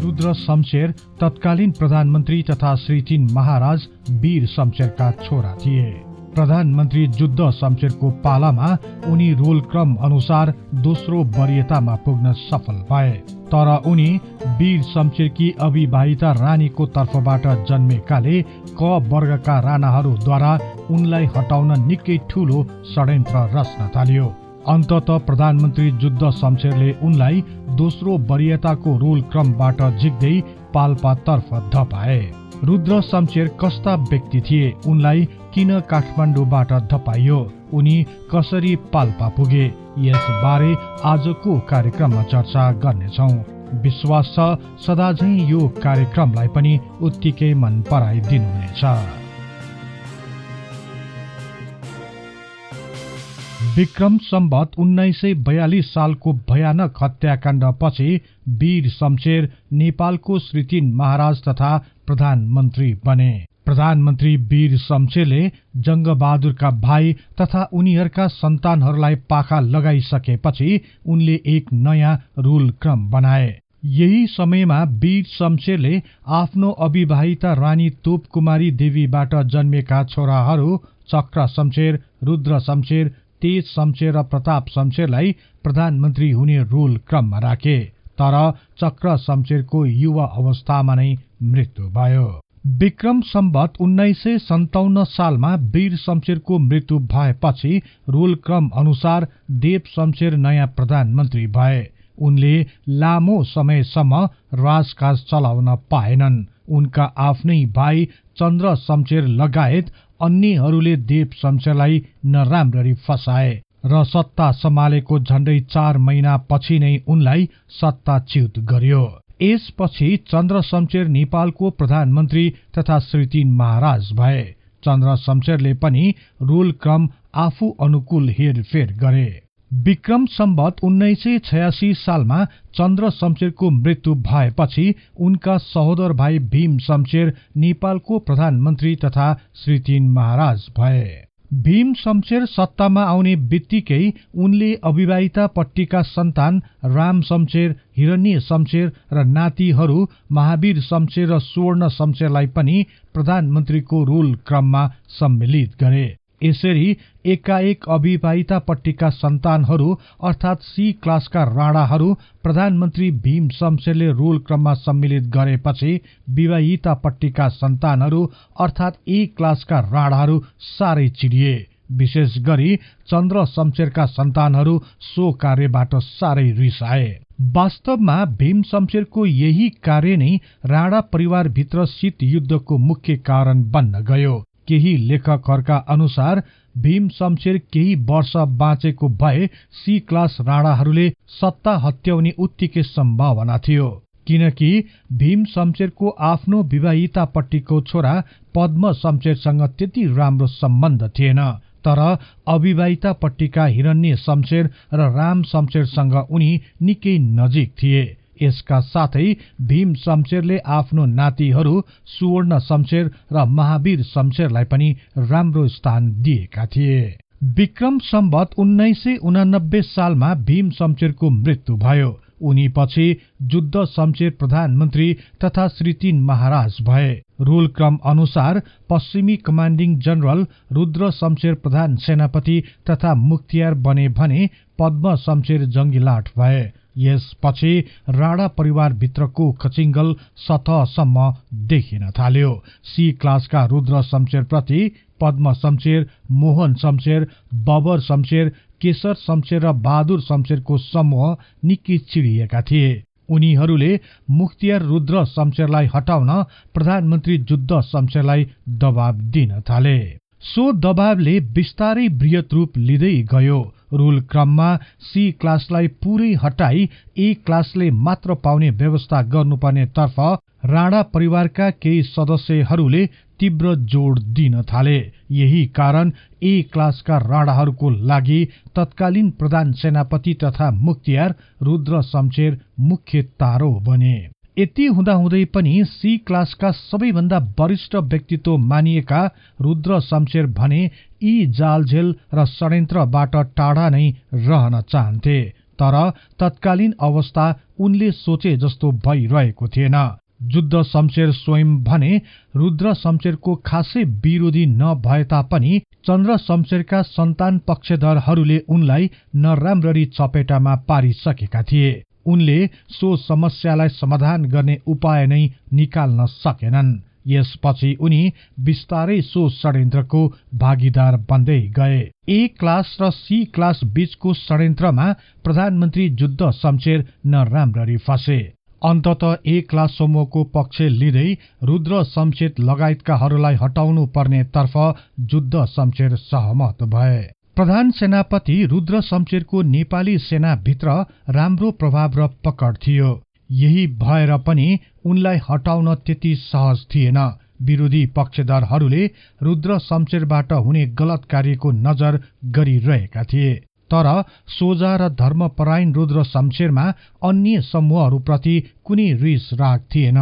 रुद्र शमशेर तत्कालीन प्रधानमन्त्री तथा श्री 3 महाराज वीर शमशेरका छोरा थिए। प्रधानमन्त्री जुद्ध शमशेरको पालामा उनी रोल क्रम अनुसार दोस्रो वरीयतामा पुग्न सफल भए। तर उनी वीर शमशेरकी अविवाहिता रानीको तर्फबाट जन्मेकाले क वर्गका राणाहरूद्वारा उनलाई हटाउन निकै ठूलो षड्यन्त्र रच्न थाल्यो। अन्ततः प्रधानमन्त्री जुद्ध शमशेरले उनलाई दोस्रो वरीयताको रोल क्रमबाट झिक्दै पाल्पातर्फ धपाए। रुद्र शमशेर कस्ता व्यक्ति थिए, उनलाई किन काठमाडौँबाट धपाइयो, उनी कसरी पाल्पा पुगे, यसबारे आजको कार्यक्रममा चर्चा गर्नेछौं। विश्वास छ सदाझै यो कार्यक्रमलाई पनि उत्तिकै मन पराइदिनुहुनेछ। विक्रम सम्वत 1942 सालको भयानक हत्याकाण्ड पछि वीर शमशेर नेपालको श्री 3 महाराज तथा प्रधानमन्त्री बने। प्रधानमन्त्री वीर शमशेरले जंगबहादुरका भाइ तथा उनीहरूका सन्तानहरूलाई पाखा लगाइसकेपछि उनले एक नयाँ रूल क्रम बनाए। यही समयमा वीर शमशेरले आफ्नो अविवाहिता रानी तोपकुमारी देवीबाट जन्मेका छोराहरू चक्र शमशेर, रुद्र शमशेर, तेज शमशेर र प्रताप शमशेरलाई प्रधानमन्त्री हुने रोल क्रममा राखे। तर चक्र शमशेरको युवा अवस्थामा नै मृत्यु भयो। विक्रम सम्वत 1957 सालमा वीर शमशेरको मृत्यु भएपछि रोल क्रम अनुसार देव शमशेर नयाँ प्रधानमन्त्री भए। उनले लामो समयसम्म राजकाज चलाउन पाएनन्। उनका आफ्नै भाइ चन्द्र शमशेर लगायत अन्यहरूले देव शमशेरलाई नराम्ररी फसाए र सत्ता सम्हालेको झण्डै 4 महिना पछि नै उनलाई सत्ताच्युत गर्यो। यसपछि चन्द्र शमशेर नेपालको प्रधानमन्त्री तथा श्री 3 महाराज भए। चन्द्र शमशेरले पनि रोल क्रम आफू अनुकूल हेरफेर गरे। विक्रम सम्वत 1986 सालमा चन्द्र शमशेरको मृत्यु भएपछि उनका सहोदर भाइ भीम शमशेर नेपालको प्रधानमन्त्री तथा श्री 3 महाराज भए। भीम शमशेर सत्तामा आउने बित्तिकै उनले अविवाहिता पट्टिका सन्तान राम शमशेर, हिरण्य शमशेर र नातिहरू महावीर शमशेर र स्वर्ण शमशेरलाई पनि प्रधानमन्त्रीको रोल क्रममा सम्मिलित गरे। यसरी एकाएक अविवाहिता पट्टिका सन्तानहरू अर्थात सी क्लासका राणाहरू प्रधानमन्त्री भीम शमशेरले रोल क्रममा सम्मिलित गरेपछि विवाहिता पट्टिका सन्तानहरू अर्थात ए क्लासका राणाहरू साह्रै चिडिए। विशेष गरी चन्द्र शमशेरका सन्तानहरू सो कार्यबाट साह्रै रिसाए। वास्तवमा भीम शमशेरको यही कार्य नै राणा परिवारभित्र शीत युद्धको मुख्य कारण बन्न गयो। केही लेखकहरूका अनुसार भीम शमशेर केही वर्ष बाँचेको भए सी क्लास राणाहरूले सत्ता हत्याउने उत्तिकै सम्भावना थियो, किनकि भीम शमशेरको आफ्नो विवाहिता पट्टिको छोरा पद्म शमशेरसँग त्यति राम्रो सम्बन्ध थिएन। तर अविवाहिता पट्टिका हिरण्य शमशेर र राम शमशेरसँग उनी निकै नजिक थिए। यसका साथै भीम शमशेरले आफ्नो नातिहरू सुवर्ण शमशेर र महावीर शमशेरलाई पनि राम्रो स्थान दिएका थिए। विक्रम सम्वत 1989 सालमा भीम शमशेरको मृत्यु भयो। उनी पछि जुद्ध शमशेर प्रधानमन्त्री तथा श्री 3 महाराज भए। रोल क्रम अनुसार पश्चिमी कमान्डिङ जनरल रुद्र शमशेर प्रधान सेनापति तथा मुख्तियार बने भने पद्म शमशेर जङ्गीलाट भए। यसपछि राणा परिवारभित्रको खचिङ्गल सतहसम्म देखिन थाल्यो। सी क्लासका रुद्र शमशेर प्रति पद्म शमशेर, मोहन शमशेर, बबर शमशेर, केशर शमशेर र बहादुर शमशेरको समूह निकै चिडिएका थिए। उनीहरूले मुख्तियार रुद्र शमशेरलाई हटाउन प्रधानमन्त्री जुद्ध शमशेरलाई दबाब दिन थाले। सो दबावले बिस्तारै बृहत रूप लिँदै गयो। रोल क्रममा सी क्लासलाई पूरै हटाई ए क्लासले मात्र पाउने व्यवस्था गर्नुपर्ने तर्फ राणा परिवारका केही सदस्यहरूले तीव्र जोड दिन थाले। यही कारण ए क्लासका राणाहरूको लागि तत्कालीन प्रधान सेनापति तथा मुख्तियार रुद्र शमशेर मुख्य तारो बने। यति हुँदाहुँदै पनि सी क्लासका सबैभन्दा वरिष्ठ व्यक्तित्व मानिएका रुद्र शमशेर भने यी जालझेल र षड्यन्त्रबाट टाढा नै रहन चाहन्थे। तर तत्कालीन अवस्था उनले सोचे जस्तो भइरहेको थिएन। जुद्ध शमशेर स्वयं भने रुद्र शमशेरको खासै विरोधी नभए तापनि चन्द्र शमशेरका सन्तान पक्षधरहरूले उनलाई नराम्ररी चपेटामा पारिसकेका थिए। उनले सो समस्यालाई समाधान गर्ने उपाय नै निकाल्न सकेनन्। यसपछि उनी बिस्तारै सो षड्यन्त्रको भागीदार बन्दै गए। ए क्लास र सी क्लास बीचको षड्यन्त्रमा प्रधानमन्त्री जुद्ध शमशेर नराम्ररी फसे। अन्ततः ए क्लास समूहको पक्ष लिँदै रुद्र शमशेर लगायतकाहरूलाई हटाउनु पर्ने तर्फ जुद्ध शमशेर सहमत भए। प्रधान सेनापति रुद्र शमशेरको नेपाली सेनाभित्र राम्रो प्रभाव र पकड थियो। यही भएर पनि उनलाई हटाउन त्यति सहज थिएन। विरोधी पक्षधरहरूले रुद्र शमशेरबाट हुने गलत कार्यको नजर गरिरहेका थिए। तर सोझा र धर्मपरायण रुद्र शमशेरमा अन्य समूहहरूप्रति कुनै रिस राग थिएन।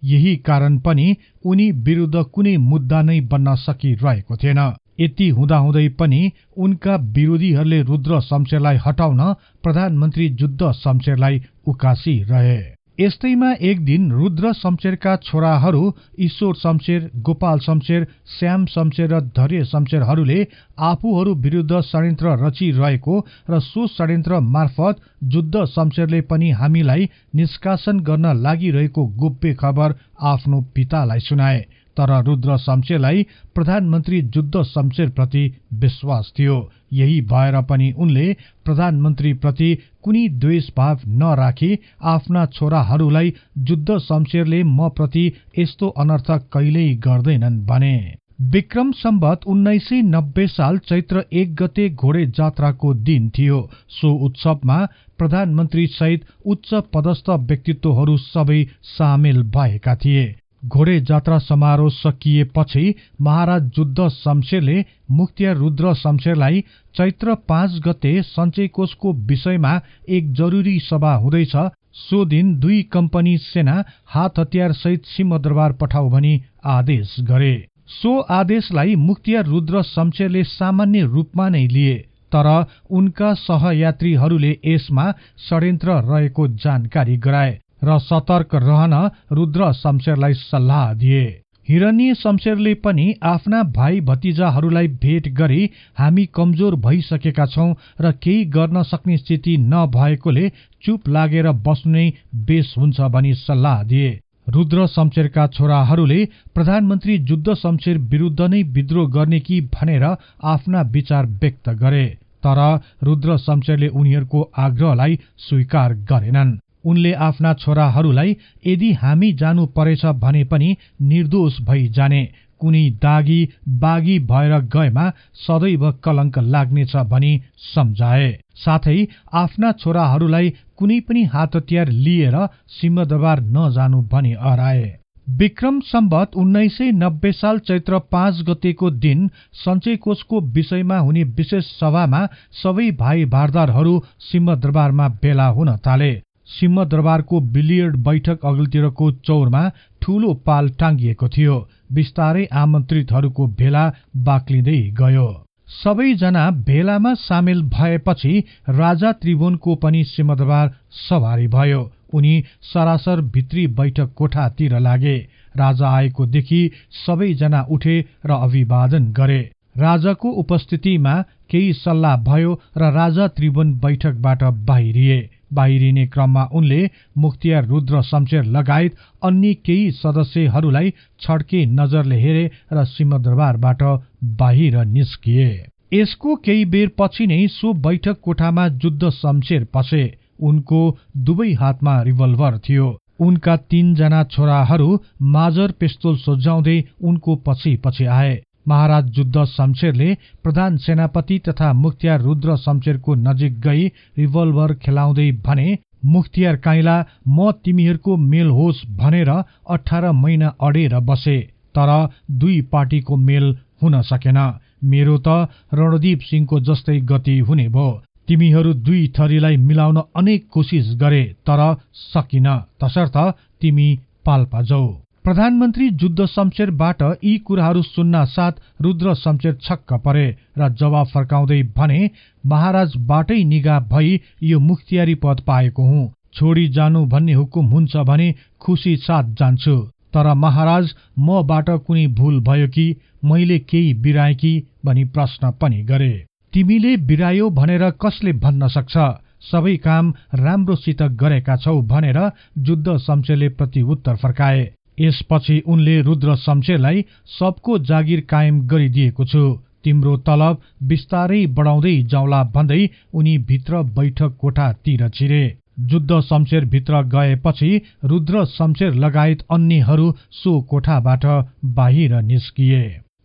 यही कारण पनि उनी विरुद्ध कुनै मुद्दा नै बन्न सकिरहेको थिएन। यति हुँदाहुँदै पनि उनका विरोधीहरूले रुद्र शमशेरलाई हटाउन प्रधानमन्त्री जुद्ध शमशेरलाई उकासिरहे। यस्तैमा एक दिन रुद्र शमशेरका छोराहरू ईश्वर शमशेर, गोपाल शमशेर, श्याम शमशेर र धैर्य शमशेरहरूले आफूहरू विरुद्ध षड्यन्त्र रचिरहेको र सो षड्यन्त्र मार्फत जुद्ध शमशेरले पनि हामीलाई निष्कासन गर्न लागिरहेको गोप्य खबर आफ्नो पितालाई सुनाए। तर रुद्र शमशेरलाई प्रधानमन्त्री जुद्ध शमशेरप्रति विश्वास थियो। यही भएर पनि उनले प्रधानमन्त्रीप्रति कुनै द्वेषभाव नराखी आफ्ना छोराहरूलाई जुद्ध शमशेरले म प्रति यस्तो अनर्थ कहिल्यै गर्दैनन् भने। विक्रम सम्वत 1990 साल चैत्र 1 गते घोडे जात्राको दिन थियो। सो उत्सवमा प्रधानमन्त्री सहित उच्च पदस्थ व्यक्तित्वहरू सबै सामेल भएका थिए। घोडे जात्रा समारोह सकिएपछि महाराज जुद्ध शमशेरले मुखिया रुद्र शमशेरलाई चैत्र 5 गते सञ्चय कोषको विषयमा एक जरुरी सभा हुँदैछ, सो दिन 2 कम्पनी सेना हात हतियार सहित सिंहदरबार पठाउ भनी आदेश गरे। सो आदेशलाई मुखिया रुद्र शमशेरले सामान्य रूपमा नै लिए। तर उनका सहयात्रीहरूले यसमा षड्यन्त्र रहेको जानकारी गराए र सतर्क रहन रुद्र शमशेरलाई सल्लाह दिए। हिरण्य शमशेरले पनि आफ्ना भाइ भतिजाहरूलाई भेट गरी हामी कमजोर भइसकेका छौं र केही गर्न सक्ने स्थिति नभएकोले चुप लागेर बस्नु नै बेस हुन्छ भनी सल्लाह दिए। रुद्र शमशेरका छोराहरूले प्रधानमन्त्री जुद्ध शमशेर विरुद्ध नै विद्रोह गर्ने कि भनेर आफ्ना विचार व्यक्त गरे। तर रुद्र शमशेरले उनीहरूको आग्रहलाई स्वीकार गरेनन्। उनले आफ्ना छोराहरूलाई यदि हामी जानु परेछ भने पनि निर्दोष भई जाने, कुनै दागी बागी भएर गएमा सदैव कलंक लाग्नेछ भनी सम्झाए। साथै आफ्ना छोराहरूलाई कुनै पनि हात हतियार लिएर सिंहदरबार नजानु भनी अराए। विक्रम सम्वत 1990 साल चैत्र 5 गतेको दिन सञ्चय कोषको विषयमा हुने विशेष सभामा सबै भाइ भारदारहरू सिंहदरबारमा भेला हुन थाले। सिंहदरबारको बिलियर्ड बैठक अघिल्तिरको चौरमा ठूलो पाल टाँगिएको थियो। बिस्तारै आमन्त्रितहरूको भेला बाक्लिँदै गयो। सबैजना भेलामा सामेल भएपछि राजा त्रिभुवनको पनि सिंहदरबार सवारी भयो। उनी सरासर भित्री बैठक कोठातिर लागे। राजा आएको देखि सबैजना उठे र अभिवादन गरे। राजाको उपस्थितिमा केही सल्लाह भयो र राजा त्रिभुवन बैठकबाट बाहिरिए। बाहिरिने क्रममा उनले मुखिया रुद्र शमशेर लगायत अन्य केही सदस्यहरूलाई छड्के नजरले हेरे र सिंहदरबारबाट बाहिर निस्किए। यसको केही बेर पछि नै सो बैठक कोठामा जुद्ध शमशेर पसे। उनको दुवै हातमा रिभल्भर थियो। उनका 3 जना छोराहरू माजर पिस्तोल सोझ्याउँदै उनको पछि पछि आए। महाराज जुद्ध शमशेरले प्रधान सेनापति तथा मुखियार रुद्र शमशेरको नजिक गई रिभल्भर खेलाउँदै भने, मुखियार काइला, म तिमीहरूको मेल होस् भनेर 18 महिना अडेर बसे, तर 2 पार्टीको मेल हुन सकेन। मेरो त रणदीप सिंहको जस्तै गति हुने भयो। तिमीहरू 2 थरीलाई मिलाउन अनेक कोसिस गरे, तर सकिन, तसर्थ तिमी पाल्पा जाऊ। प्रधानमन्त्री जुद्ध शमशेरबाट यी कुराहरू सुन्न साथ रुद्र शमशेर छक्क परे र जवाब फर्काउँदै भने, महाराजबाटै निगाह भई यो मुख्तियारी पद पाएको हुँ। छोडी जानु भन्ने हुकुम हुन्छ भने खुसी साथ जान्छु। तर महाराज, मबाट कुनै भूल भयो कि मैले केही बिराएँ कि भनी प्रश्न पनि गरे। तिमीले बिरायो भनेर कसले भन्न सक्छ? सबै काम राम्रोसित गरेका छौ भनेर जुद्ध शमशेरले प्रतिउत्तर फर्काए। यसपछि उनले रुद्र शमशेरलाई सबको जागिर कायम गरिदिएको छु, तिम्रो तलब बिस्तारै बढाउँदै जाउँला भन्दै उनी भित्र बैठक कोठातिर छिरे। जुद्ध शमशेर भित्र गएपछि रुद्र शमशेर लगायत अन्यहरू सो कोठाबाट बाहिर निस्किए।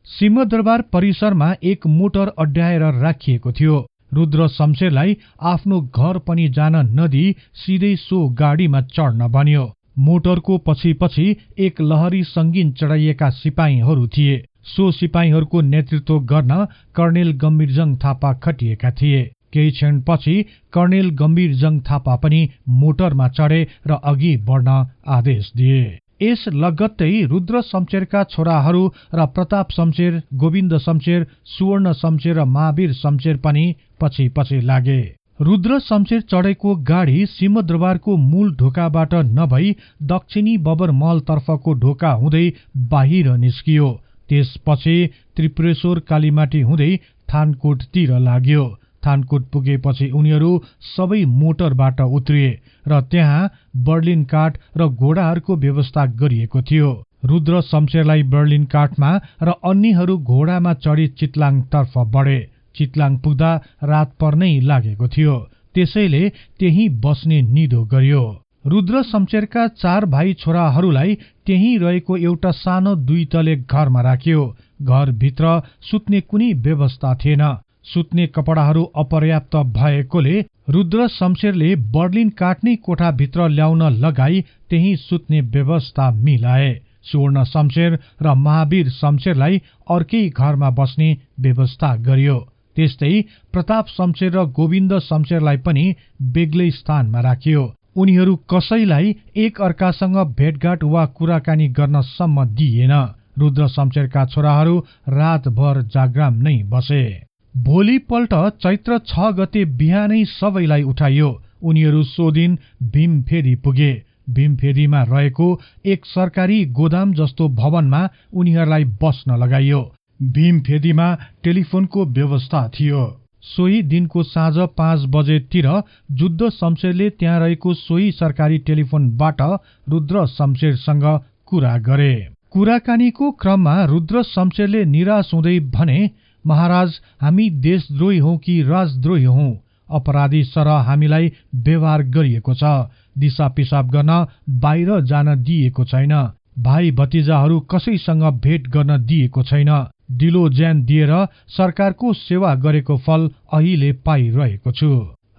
सिंहदरबार परिसरमा एक मोटर अड्याएर राखिएको थियो। रुद्र शमशेरलाई आफ्नो घर पनि जान नदिई सिधै सो गाडीमा चढ्न भन्यो। मोटरको पछि पछि एक लहरी सङ्गीन चढाइएका सिपाहीहरू थिए। सो सिपाहीहरूको नेतृत्व गर्न कर्णेल गम्भीरजङ थापा खटिएका थिए। केही क्षणपछि कर्णेल गम्भीरजङ थापा पनि मोटरमा चढे र अघि बढ्न आदेश दिए। यस लगत्तै रुद्र शमशेरका छोराहरू र प्रताप शमशेर, गोविन्द शमशेर, सुवर्ण शमशेर र महावीर शमशेर पनि पछि पछि लागे। रुद्र शमशेर चढेको गाडी सिंहदरबारको मूल ढोकाबाट नभई दक्षिणी बबर महलतर्फको ढोका हुँदै बाहिर निस्कियो। त्यसपछि त्रिपुरेश्वर कालीमाटी हुँदै थानकोटतिर लाग्यो। थानकोट पुगेपछि उनीहरू सबै मोटरबाट उत्रिए र त्यहाँ बर्लिन काठ र घोडाहरूको व्यवस्था गरिएको थियो। रुद्र शमशेरलाई बर्लिन काठमा र अन्यहरू घोडामा चढी चितलाङतर्फ बढे। चितलाङ पुग्दा रात पर्नै लागेको थियो, त्यसैले त्यही बस्ने निधो गरियो। रुद्र शमशेरका 4 भाइ छोराहरूलाई त्यही रहेको एउटा सानो 2 तले घरमा राखियो। घरभित्र सुत्ने कुनै व्यवस्था थिएन। सुत्ने कपडाहरू अपर्याप्त भएकोले रुद्र शमशेरले बर्लिन काठ नै कोठाभित्र ल्याउन लगाई त्यही सुत्ने व्यवस्था मिलाए। सुवर्ण शमशेर र महावीर शमशेरलाई अर्कै घरमा बस्ने व्यवस्था गरियो। त्यस्तै प्रताप शमशेर र गोविन्द शमशेरलाई पनि बेग्लै स्थानमा राखियो। उनीहरू कसैलाई एक अर्कासँग भेटघाट वा कुराकानी गर्न सम्म दिइएन। रुद्र शमशेरका छोराहरू रातभर जाग्राम नै बसे। भोलिपल्ट चैत्र 6 गते बिहानै सबैलाई उठाइयो। उनीहरू सो दिन भीमफेदी पुगे। भीमफेदीमा रहेको एक सरकारी गोदाम जस्तो भवनमा उनीहरूलाई बस्न लगाइयो। भीमफेदीमा टेलिफोनको व्यवस्था थियो। सोही दिनको साँझ 5 बजेतिर जुद्ध शमशेरले त्यहाँ रहेको सोही सरकारी टेलिफोनबाट रुद्र शमशेरसँग कुरा गरे। कुराकानीको क्रममा रुद्र शमशेरले निराश हुँदै भने, महाराज, हामी देशद्रोही हौं कि राजद्रोही हौं? अपराधी सरह हामीलाई व्यवहार गरिएको छ। दिशा पिसाब गर्न बाहिर जान दिएको छैन। भाइ भतिजाहरू कसैसँग भेट गर्न दिएको छैन। दिलो ज्यान दिएर सरकारको सेवा गरेको फल अहिले पाइरहेको छु।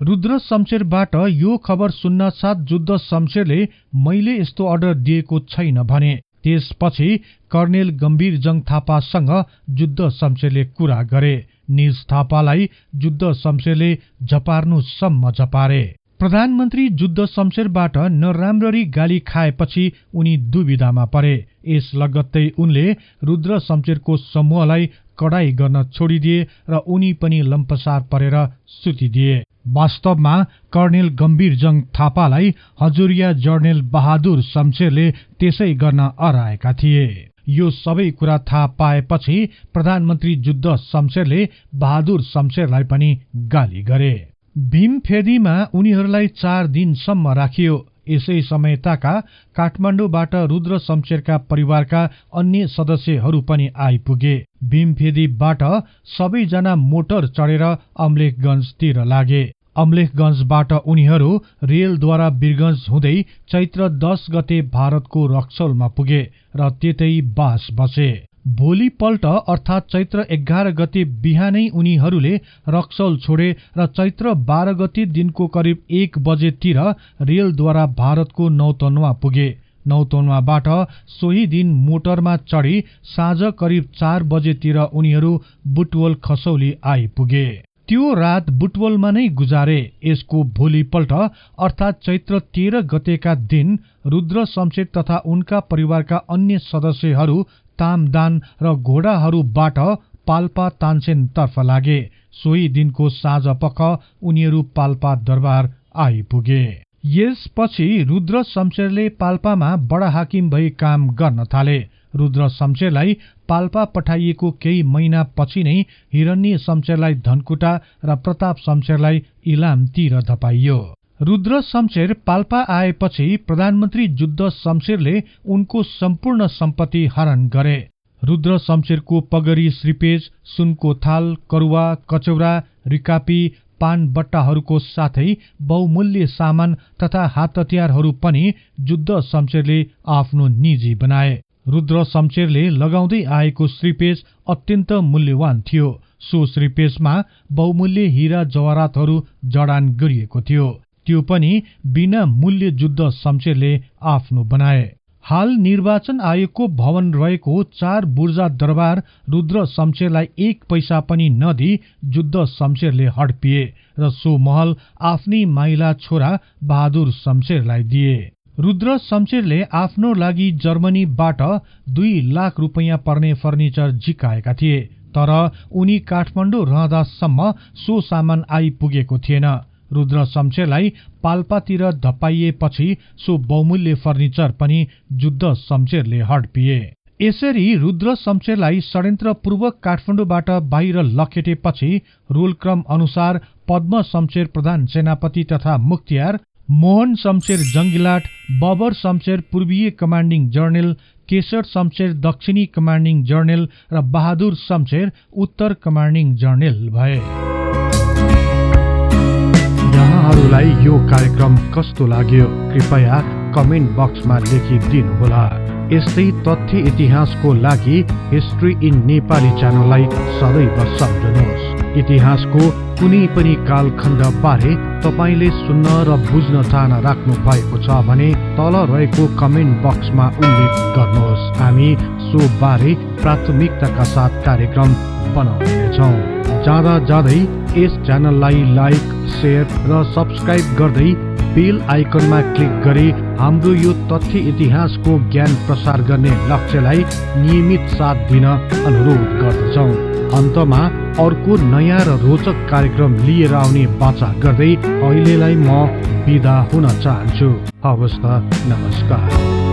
रुद्र शमशेरबाट यो खबर सुन्न साथ जुद्ध शमशेरले मैले यस्तो अर्डर दिएको छैन भने। त्यसपछि कर्णेल गम्भीरजङ थापासँग जुद्ध शमशेरले कुरा गरे। निज थापालाई जुद्ध शमशेरले झपार्नुसम्म झपारे। प्रधानमन्त्री जुद्ध शमशेरबाट नराम्ररी गाली खाएपछि उनी दुविधामा परे। यस लगत्तै उनले रुद्र शमशेरको समूहलाई कडाई गर्न छोडिदिए र उनी पनि लम्पसार परेर सुतिदिए। वास्तवमा कर्णेल गम्भीरजङ थापालाई हजुरिया जर्नेल बहादुर शमशेरले त्यसै गर्न अराएका थिए। यो सबै कुरा थाहा पाएपछि प्रधानमन्त्री जुद्ध शमशेरले बहादुर शमशेरलाई पनि गाली गरे। भीमफेदीमा उनीहरूलाई 4 दिनसम्म राखियो। यसै समयताका काठमाडौँबाट रुद्र शमशेरका परिवारका अन्य सदस्यहरू पनि आइपुगे। भीमफेदीबाट सबैजना मोटर चढेर अमलेखगञ्जतिर लागे। अमलेखगञ्जबाट उनीहरू रेलद्वारा वीरगञ्ज हुँदै चैत्र 10 गते भारतको रक्सौलमा पुगे र त्यतै बास बसे। भोलिपल्ट अर्थात् चैत्र 11 गते बिहानै उनीहरूले रक्सौल छोडे र चैत्र 12 गते दिनको करिब 1 बजेतिर रेलद्वारा भारतको नौतन्वा पुगे। नौतन्वाबाट सोही दिन मोटरमा चढी साँझ करिब 4 बजेतिर उनीहरू बुटवल खसौली आइपुगे। त्यो रात बुटवलमा नै गुजारे। यसको भोलिपल्ट अर्थात् चैत्र 13 गतेका दिन रुद्र शमशेर तथा उनका परिवारका अन्य सदस्यहरू तामदान र घोडाहरूबाट पाल्पा तानसेन तर्फ लागे। सोही दिनको साँझपख उनीहरू पाल्पा दरबार आइपुगे। यसपछि रुद्र शमशेरले पाल्पामा बडा हाकिम भई काम गर्न थाले। रुद्र शमशेरलाई पाल्पा पठाइएको केही महिना पछि नै हिरण्य शमशेरलाई धनकुटा र प्रताप शमशेरलाई इलामतिर धपाइयो। रुद्र शमशेर पाल्पा आएपछि प्रधानमन्त्री जुद्ध शमशेरले उनको सम्पूर्ण सम्पत्ति हरण गरे। रुद्र शमशेरको पगरी, श्रीपेज, सुनको थाल, करुवा, कचौरा, रिकापी, पान बट्टाहरूको साथै बहुमूल्य सामान तथा हात हतियारहरू पनि जुद्ध शमशेरले आफ्नो निजी बनाए। रुद्र शमशेरले लगाउँदै आएको श्रीपेज अत्यन्त मूल्यवान थियो। सो श्रीपेजमा बहुमूल्य हीरा जवाहरातहरू जडान गरिएको थियो। त्यो पनि बिना मूल्य जुद्ध शमशेरले आफ्नो बनाए। हाल निर्वाचन आयोगको भवन रहेको 4 बुर्जा दरबार रुद्र शमशेरलाई 1 पैसा पनि नदिई जुद्ध शमशेरले हडपिए र सो महल आफ्नै माइला छोरा बहादुर शमशेरलाई दिए। रुद्र शमशेरले आफ्नो लागि जर्मनीबाट 2 लाख रुपैयाँ पर्ने फर्निचर झिकाएका थिए, तर उनी काठमाडौँ रहँदासम्म सो सामान आइपुगेको थिएन। रुद्र शमशेरलाई पाल्पातिर धपाइएपछि सो बहुमूल्य फर्निचर पनि जुद्ध शमशेरले हडपिए। यसरी रुद्र शमशेरलाई षड्यन्त्रपूर्वक काठमाडौँबाट बाहिर लखेटेपछि रोलक्रम अनुसार पद्म शमशेर प्रधान सेनापति तथा मुख्तियार, मोहन शमशेर जंगिलाट, बबर शमशेर पूर्वीय कमान्डिङ जर्नेल, केशर शमशेर दक्षिणी कमान्डिङ जर्नेल र बहादुर शमशेर उत्तर कमान्डिङ जर्नेल भए। यहाँहरूलाई यो कार्यक्रम कस्तो लाग्यो कृपया कमेन्ट बक्समा लेखिदिनुहोला। यस्तै तथ्य इतिहासको लागि हिस्ट्री इन नेपाली च्यानललाई सदैव सम्झनुहोस्। इतिहासको कुनै पनि कालखण्ड बारे तपाईले सुन्न र बुझ्न चाहना राख्नु भएको छ भने तल रहेको कमेन्ट बक्समा उल्लेख गर्नुहोस्। हामी सो बारे प्राथमिकताका साथ कार्यक्रम बनाउनेछौँ। जाँदा जाँदै यस च्यानललाई लाइक, शेयर र सब्स्क्राइब गर्दै बेल आइकनमा क्लिक गरी हाम्रो यो तथ्य इतिहासको ज्ञान प्रसार गर्ने लक्ष्यलाई नियमित साथ दिन अनुरोध गर्दछौँ। अन्तमा अर्को नयाँ र रोचक कार्यक्रम लिएर आउने बाचा गर्दै अहिलेलाई म बिदा हुन चाहन्छु। हवस् त, नमस्कार।